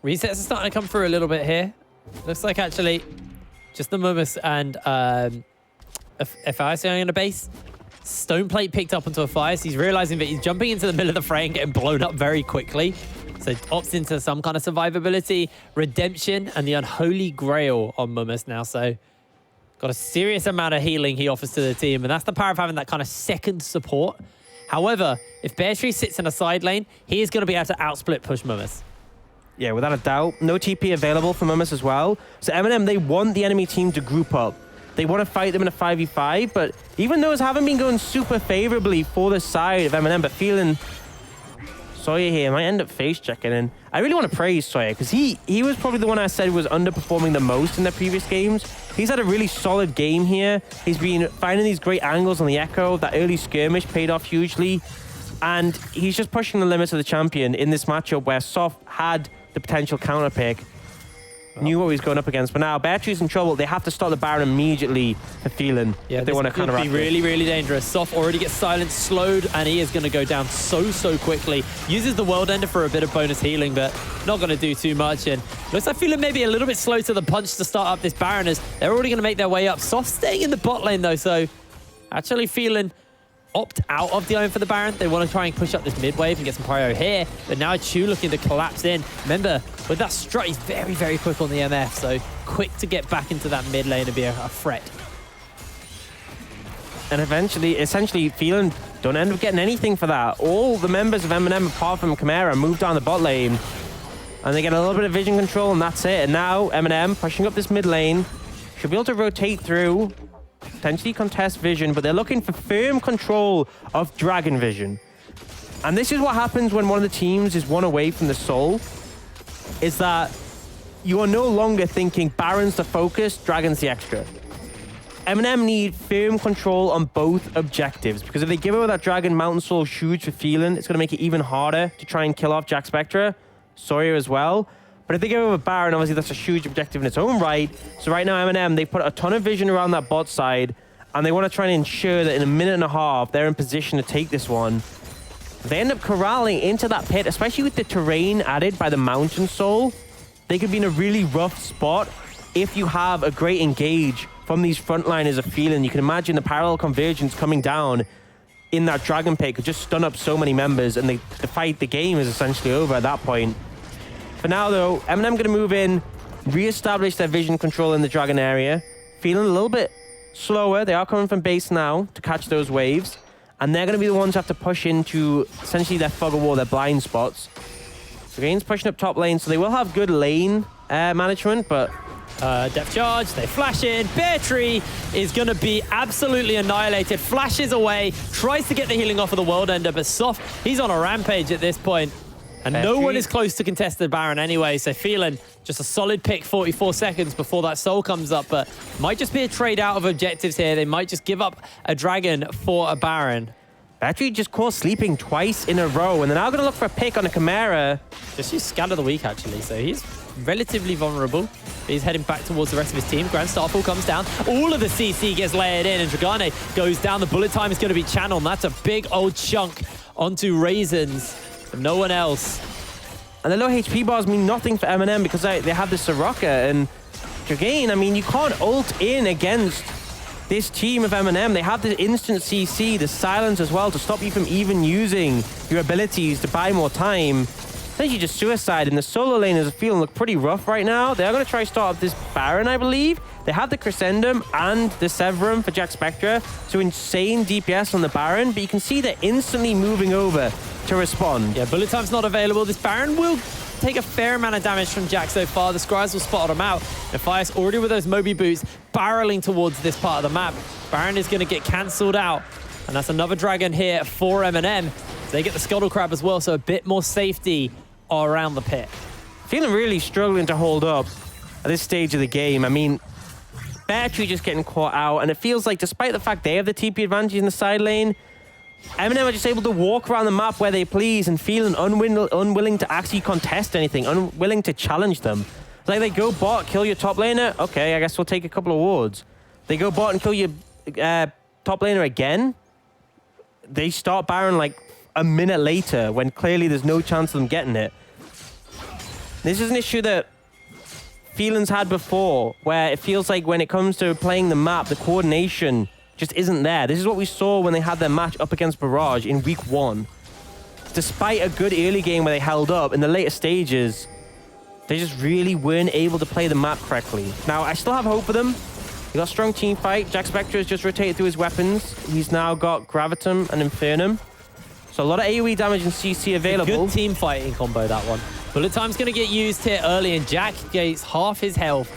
Resets are starting to come through a little bit here. Looks like actually just the Mummus and Ephias going on a base. Stoneplate picked up onto Ephias. He's realizing that he's jumping into the middle of the fray and getting blown up very quickly. So opts into some kind of survivability, redemption, and the unholy grail on Mummus now. So got a serious amount of healing he offers to the team, and that's the power of having that kind of second support. However, if Bear Tree sits in a side lane, he is going to be able to outsplit push Mummus. Yeah, without a doubt. No TP available for Mummus as well. So MnM, they want the enemy team to group up. They want to fight them in a 5v5, but even those haven't been going super favorably for the side of MnM, but Phelan, Sawyer here might end up face checking in. I really want to praise Sawyer because he was probably the one I said was underperforming the most in the previous games. He's had a really solid game here. He's been finding these great angles on the Echo. That early skirmish paid off hugely. And he's just pushing the limits of the champion in this matchup where Soft had the potential counter pick. Knew what he was going up against, but now Beartree's in trouble. They have to stop the Baron immediately for Phelan if they want to counteract. This could be really, really dangerous. Soft already gets silenced, slowed, and he is going to go down so quickly. Uses the World Ender for a bit of bonus healing, but not going to do too much. And looks like Phelan maybe a little bit slow to the punch to start up this Baron, as they're already going to make their way up. Soft staying in the bot lane, though, so actually Phelan opt out of the own for the Baron. They want to try and push up this mid wave and get some prio here, but now Chu looking to collapse in. Remember, with that strut, he's very, very quick on the MF, so quick to get back into that mid lane and be a threat. And essentially, Phelan don't end up getting anything for that. All the members of MnM, apart from Chimera, move down the bot lane, and they get a little bit of vision control, and that's it. And now MnM pushing up this mid lane, should be able to rotate through, potentially contest vision, but they're looking for firm control of Dragon Vision. And this is what happens when one of the teams is one away from the soul, is that you are no longer thinking Baron's the focus, Dragon's the extra. MnM need firm control on both objectives, because if they give away that Dragon Mountain Soul huge for Phelan, it's going to make it even harder to try and kill off Jack Spectre, Sawyer as well. But if they give over Baron, obviously that's a huge objective in its own right. So right now, MnM, they've put a ton of vision around that bot side, and they want to try and ensure that in a minute and a half, they're in position to take this one. They end up corralling into that pit, especially with the terrain added by the Mountain Soul. They could be in a really rough spot if you have a great engage from these frontliners of Phelan. You can imagine the parallel convergence coming down in that Dragon Pit could just stun up so many members, and the game is essentially over at that point. For now, though, MnM going to move in, re-establish their vision control in the Dragon area. Feeling a little bit slower. They are coming from base now to catch those waves. And they're going to be the ones who have to push into essentially their fog of war, their blind spots. So Gain's pushing up top lane, so they will have good lane management, but Depth charge, they flash in. Bear Tree is going to be absolutely annihilated. Flashes away, tries to get the healing off of the World Ender, but Soft, he's on a rampage at this point. And no one is close to contest the Baron anyway, so Phelan, just a solid pick, 44 seconds before that soul comes up, but might just be a trade out of objectives here. They might just give up a Dragon for a Baron. Battery just caught sleeping twice in a row, and they're now going to look for a pick on a Chimera. Just use Scan of the Week, actually, so he's relatively vulnerable. He's heading back towards the rest of his team. Grand Starfall comes down. All of the CC gets layered in, and Dragane goes down. The bullet time is going to be channeled. That's a big old chunk onto Raisins. No one else. And the low HP bars mean nothing for MnM because they have the Soraka. And Dragane, I mean, you can't ult in against this team of MnM. They have the instant CC, the silence as well, to stop you from even using your abilities to buy more time. Then you just suicide, and the solo laners are feeling look pretty rough right now. They're going to try to start up this Baron, I believe. They have the Crescendum and the Severum for Jack Spectra, so insane DPS on the Baron, but you can see they're instantly moving over to respond. Yeah, bullet time's not available. This Baron will take a fair amount of damage from Jack so far. The Scribes will spot him out. Nephias already with those Moby boots barreling towards this part of the map. Baron is going to get cancelled out, and that's another Dragon here for MnM. They get the Scuttle Crab as well, so a bit more safety around the pit. Feeling really struggling to hold up at this stage of the game. I mean, Battery just getting caught out, and it feels like despite the fact they have the TP advantage in the side lane, MnM are just able to walk around the map where they please and feeling unwilling to actually contest anything, unwilling to challenge them. It's like they go bot, kill your top laner, okay, I guess we'll take a couple of wards. They go bot and kill your top laner again. They start Baron like a minute later when clearly there's no chance of them getting it. This is an issue that Phelan's had before, where it feels like when it comes to playing the map, the coordination just isn't there. This is what we saw when they had their match up against Barrage in week 1. Despite a good early game where they held up, in the later stages, they just really weren't able to play the map correctly. Now, I still have hope for them. They got a strong team fight. Jack Spectra has just rotated through his weapons. He's now got Gravitum and Infernum. So a lot of AoE damage and CC available. Good team fighting combo, that one. Bullet time's going to get used here early, and Jack gets half his health.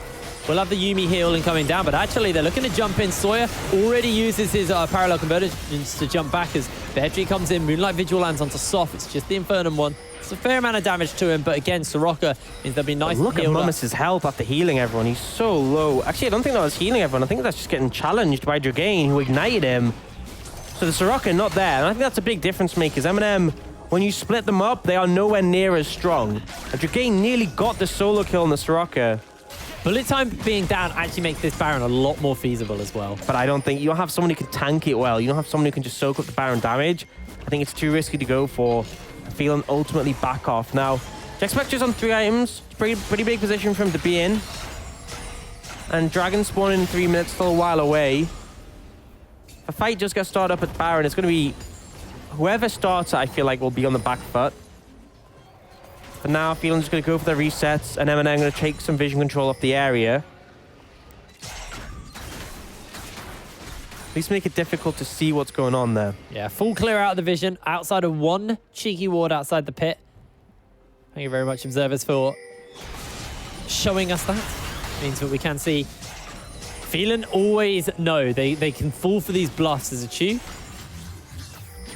We'll have the Yuumi healing coming down, but actually they're looking to jump in. Sawyer already uses his parallel convergence to jump back as Behetri comes in. Moonlight Vigil lands onto Soft. It's just the Infernum one. It's a fair amount of damage to him, but again, Soraka means they'll be nice and healed up. Look at Mummus' health after healing everyone. He's so low. Actually, I don't think that was healing everyone. I think that's just getting challenged by Dragane, who ignited him. So the Soraka not there, and I think that's a big difference makers. MnM, when you split them up, they are nowhere near as strong. And Dragane nearly got the solo kill on the Soraka. Bullet time being down actually makes this Baron a lot more feasible as well. But I don't think you don't have someone who can tank it well. You don't have someone who can just soak up the Baron damage. I think it's too risky to go for. Phelan ultimately back off. Now, Jack Spectra's on 3 items. Pretty big position for him to be in. And Dragon spawning in 3 minutes, still a while away. A fight just got started up at Baron. It's going to be whoever starts it, I feel like, will be on the back foot. But now, Phelan's just going to go for the resets, and MnM going to take some vision control off the area. At least make it difficult to see what's going on there. Yeah, full clear out of the vision, outside of one cheeky ward outside the pit. Thank you very much, observers, for showing us that. Means that we can see. Phelan always know they can fall for these bluffs as a Chew.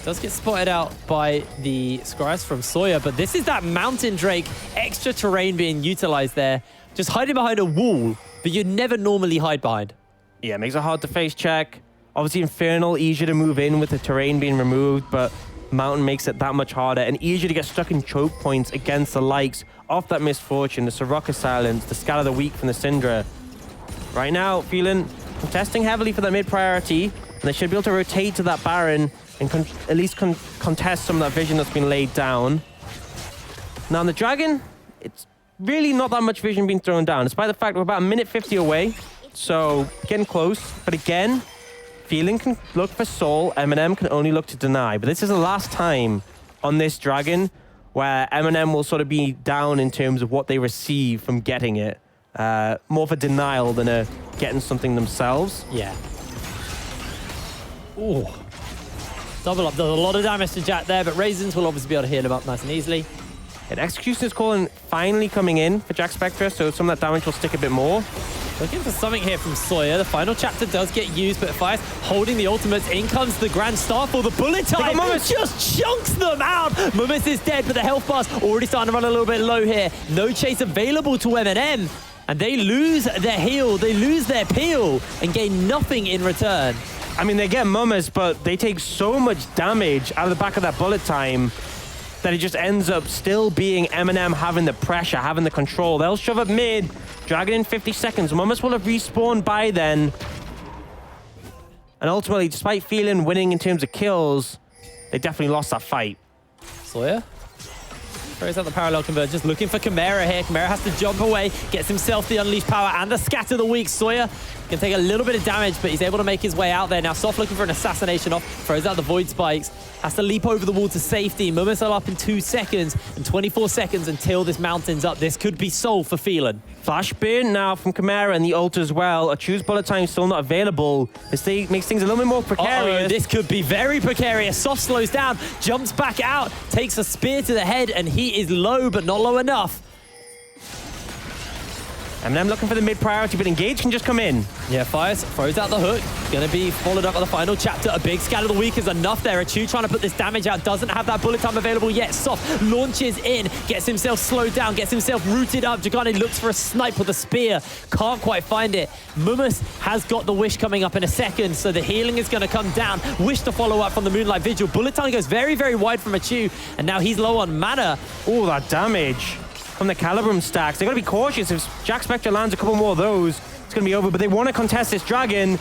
Does get spotted out by the Scribes from Sawyer, but this is that Mountain Drake extra terrain being utilized there. Just hiding behind a wall that you'd never normally hide behind. Yeah, makes it hard to face check. Obviously, Infernal, easier to move in with the terrain being removed, but Mountain makes it that much harder and easier to get stuck in choke points against the likes of that Misfortune, the Soraka Silence, the Scatter the Weak from the Syndra. Right now, Phelan contesting heavily for that mid priority, and they should be able to rotate to that Baron and at least contest some of that vision that's been laid down. Now, on the Dragon, it's really not that much vision being thrown down, despite the fact we're about a minute 50 away, so getting close. But again, Phelan can look for Soul, MnM can only look to deny. But this is the last time on this Dragon where MnM will sort of be down in terms of what they receive from getting it. More for denial than getting something themselves. Yeah. Ooh. Double up. Does a lot of damage to Jack there, but Raisins will obviously be able to heal him up nice and easily. And Execution is calling finally coming in for Jack Spectre, so some of that damage will stick a bit more. Looking for something here from Sawyer. The final chapter does get used, but Fires holding the ultimates. In comes the Grand Starfall. The bullet time just chunks them out. Mumus is dead, but the health bar's already starting to run a little bit low here. No chase available to MnM, and they lose their heal. They lose their peel and gain nothing in return. I mean, they get Mumus, but they take so much damage out of the back of that bullet time that it just ends up still being MnM having the pressure, having the control. They'll shove up mid, drag it in 50 seconds. Mumus will have respawned by then. And ultimately, despite Phelan winning in terms of kills, they definitely lost that fight. Sawyer throws out the parallel convergence, looking for Chimera here. Chimera has to jump away, gets himself the unleashed power and the scatter the weak. Sawyer can take a little bit of damage, but he's able to make his way out there. Now Soft looking for an assassination off, throws out the void spikes, has to leap over the wall to safety. Mumus are up in 2 seconds and 24 seconds until this mountain's up. This could be soul for Phelan. Flash burn now from Chimera and the ult as well. A choose bullet time still not available. This makes things a little bit more precarious. This could be very precarious. Soft slows down, jumps back out, takes a spear to the head, and he is low, but not low enough. MnM looking for the mid priority, but Engage can just come in. Yeah, Fires throws out the hook. Gonna be followed up by the final chapter. A big scatter of the weak is enough there. Achu trying to put this damage out. Doesn't have that bullet time available yet. Soft launches in, gets himself slowed down, gets himself rooted up. Jagani looks for a snipe with a spear. Can't quite find it. Mumus has got the wish coming up in a second, so the healing is gonna come down. Wish to follow up from the Moonlight Vigil. Bullet time goes very, very wide from Achu, and now he's low on mana. Oh, that damage from the Calibrum stacks. They've got to be cautious. If Jack Spectre lands a couple more of those, it's going to be over. But they want to contest this dragon.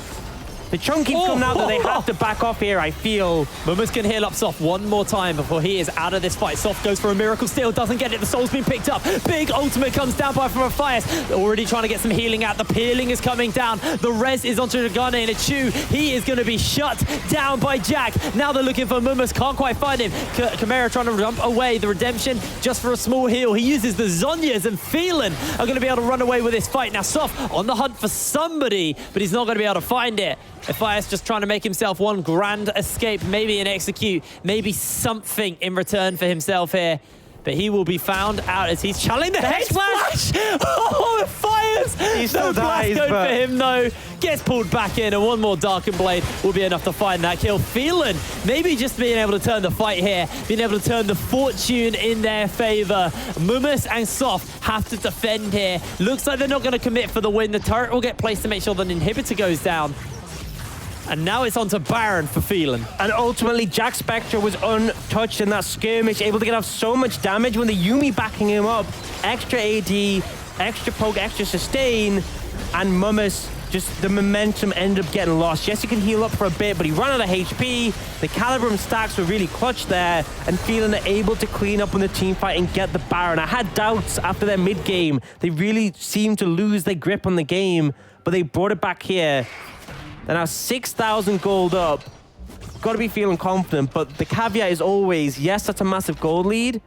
The chunk keeps coming out that they have to back off here, I feel. Mumus can heal up Soft one more time before he is out of this fight. Soft goes for a miracle steal, doesn't get it. The soul's been picked up. Big ultimate comes down by from a Fires. Already trying to get some healing out. The peeling is coming down. The res is onto Jagani and Achu. He is going to be shut down by Jack. Now they're looking for Mumus. Can't quite find him. Chimera trying to jump away. The redemption just for a small heal. He uses the Zonyas, and Phelan are going to be able to run away with this fight. Now Soft on the hunt for somebody, but he's not going to be able to find it. Fires just trying to make himself one grand escape, maybe an execute, maybe something in return for himself here. But he will be found out as he's channeling the Hex Flash! Oh, Fires! He still dies, but... but... for him, though. Gets pulled back in, and one more Darkened Blade will be enough to find that kill. Phelan maybe just being able to turn the fight here, being able to turn the fortune in their favor. Mumus and Soft have to defend here. Looks like they're not going to commit for the win. The turret will get placed to make sure that an inhibitor goes down. And now it's on to Baron for Phelan. And ultimately, Jack Spectre was untouched in that skirmish, able to get off so much damage when the Yuumi backing him up. Extra AD, extra poke, extra sustain, and Mumus, just the momentum ended up getting lost. Yes, he can heal up for a bit, but he ran out of HP. The Calibrum stacks were really clutch there, and Phelan are able to clean up in the team fight and get the Baron. I had doubts after their mid-game. They really seemed to lose their grip on the game, but they brought it back here. They're now 6,000 gold up. Got to be feeling confident, but the caveat is always, yes, that's a massive gold lead,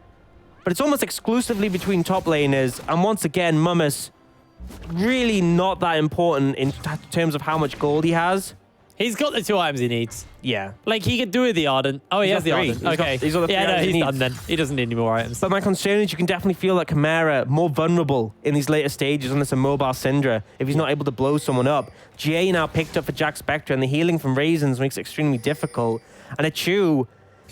but it's almost exclusively between top laners. And once again, Mumus, really not that important in terms of how much gold he has. He's got the 2 items he needs. Yeah. Like, he could do with the Ardent. Oh, he has the Ardent. Okay. He's got the 3 items he's he done then. He doesn't need any more items. But my concern is you can definitely feel that Chimera more vulnerable in these later stages on this immobile Syndra if he's not able to blow someone up. GA now picked up for Jack Spectre, and the healing from Raisins makes it extremely difficult. And Achu,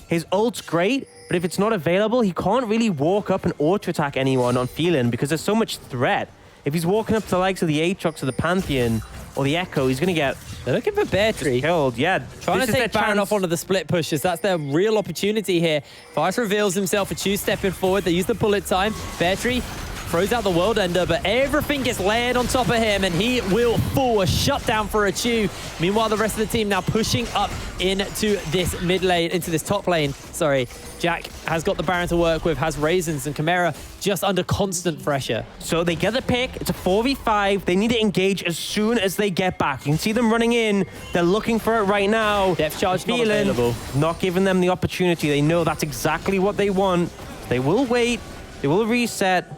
his ult's great, but if it's not available, he can't really walk up and auto-attack anyone on Phelan because there's so much threat. If he's walking up to the likes of the Aatrox or the Pantheon or the Echo, he's going to get... They're looking for Bear Tree. Killed, yeah. Trying to take Baron off onto the split pushes. That's their real opportunity here. Fires reveals himself. Achu stepping forward. They use the bullet time. Bear Tree throws out the World Ender, but everything gets layered on top of him, and he will fall. A shutdown for Achu. Meanwhile, the rest of the team now pushing up into this mid lane, into this top lane. Sorry. Jack has got the Baron to work with, has Raisins, and Chimera just under constant pressure. So they get the pick. It's a 4v5. They need to engage as soon as they get back. You can see them running in. They're looking for it right now. Depth charge not Phelan, available. not giving them the opportunity. They know that's exactly what they want. They will wait. They will reset.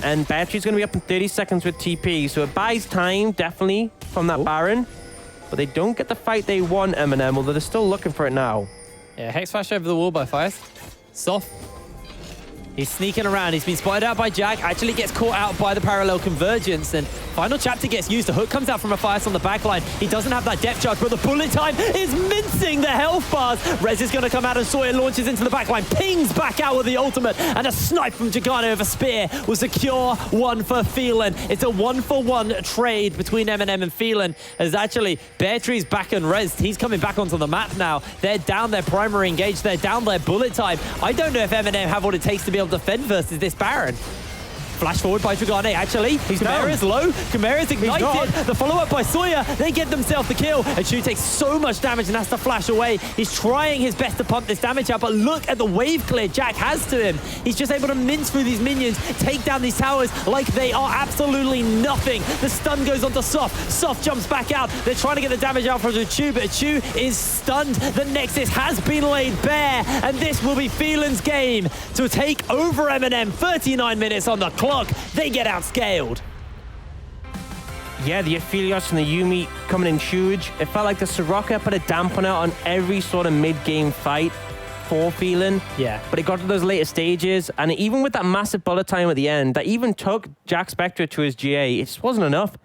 And Battery's going to be up in 30 seconds with TP. So it buys time, definitely, from that Baron. But they don't get the fight they want, MnM, although they're still looking for it now. Yeah, Hex Flash over the wall by Fires. Soft He's sneaking around. He's been spotted out by Jack. Actually gets caught out by the parallel convergence. And final chapter gets used. The hook comes out from a Fires on the backline. He doesn't have that depth charge, but the bullet time is mincing the health bars. Rez is going to come out and Sawyer launches into the backline. Pings back out with the ultimate. And a snipe from Jagano over Spear will secure one for Phelan. It's a 1-for-1 trade between MnM and Phelan. As actually Beartree's back and Rez. He's coming back onto the map now. They're down their primary engage. They're down their bullet time. I don't know if MnM have what it takes to be able to defend versus this Baron. Flash forward by Dragane, actually. Chimera's low. Chimera's ignited. The follow-up by Sawyer. They get themselves the kill. And Chu takes so much damage and has to flash away. He's trying his best to pump this damage out, but look at the wave clear Jack has to him. He's just able to mince through these minions, take down these towers like they are absolutely nothing. The stun goes onto Soft. Soft jumps back out. They're trying to get the damage out from Chu, but Chu is stunned. The Nexus has been laid bare, and this will be Phelan's game to take over MnM. 39 minutes on the clock. They get outscaled. Yeah, the Aphelios and the Yuumi coming in huge. It felt like the Soraka put a damp on it on every sort of mid-game fight for Phelan. Yeah. But it got to those later stages, and even with that massive bullet time at the end, that even took Jack Spectre to his GA, it just wasn't enough.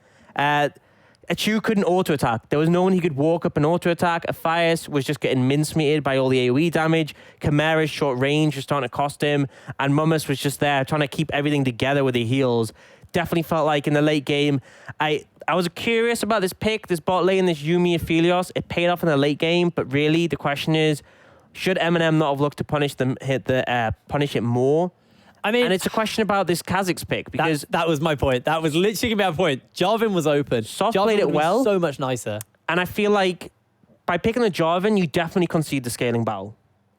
Chu couldn't auto-attack. There was no one he could walk up and auto-attack. Aphias was just getting mincemeated by all the AoE damage. Chimera's short range was starting to cost him. And Mummus was just there trying to keep everything together with the heals. Definitely felt like in the late game, I was curious about this pick, this bot lane, this Yuumi Aphelios. It paid off in the late game, but really the question is, should MnM not have looked to punish it more? I mean, and it's a question about this Kha'Zix pick, because that was my point. That was literally going to be my point. Jarvan was open. Soft Jarvan played it well. So much nicer. And I feel like by picking the Jarvan, you definitely concede the scaling battle.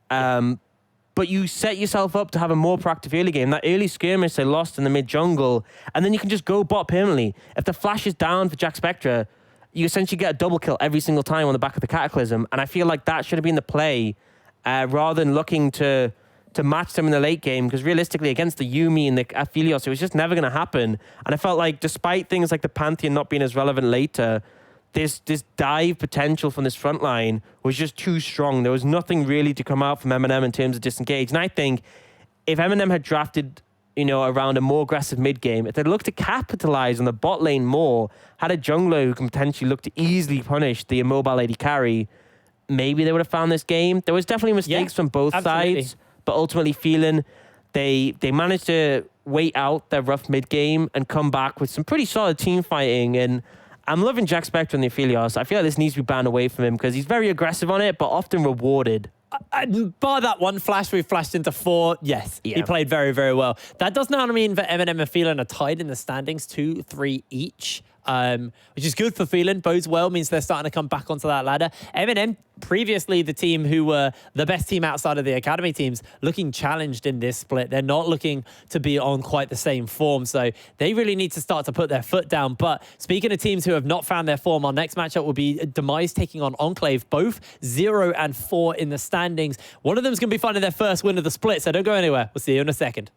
But you set yourself up to have a more proactive early game. That early skirmish they lost in the mid-jungle, and then you can just go bot permanently. If the flash is down for Jack Spectre, you essentially get a double kill every single time on the back of the Cataclysm. And I feel like that should have been the play rather than looking to match them in the late game, because realistically against the Yuumi and the Aphelios, it was just never going to happen. And I felt like despite things like the Pantheon not being as relevant later, this dive potential from this front line was just too strong. There was nothing really to come out from MnM in terms of disengage. And I think if MnM had drafted, around a more aggressive mid game, if they'd looked to capitalize on the bot lane more, had a jungler who can potentially look to easily punish the immobile AD carry, maybe they would have found this game. There was definitely mistakes from both sides. But ultimately, Phelan, they managed to wait out their rough mid-game and come back with some pretty solid team fighting. And I'm loving Jack Spectre and the Aphelios. I feel like this needs to be banned away from him because he's very aggressive on it, but often rewarded. Bar that one flash we flashed into 4, yes, he played very, very well. That does not mean that MnM and Phelan are tied in the standings, 2-3 each. Which is good for Phelan, bodes well, means they're starting to come back onto that ladder. MnM, previously the team who were the best team outside of the academy teams, looking challenged in this split. They're not looking to be on quite the same form, so they really need to start to put their foot down. But speaking of teams who have not found their form, our next matchup will be Demise taking on Enclave, both 0 and 4 in the standings. One of them's going to be finding their first win of the split, so don't go anywhere. We'll see you in a second.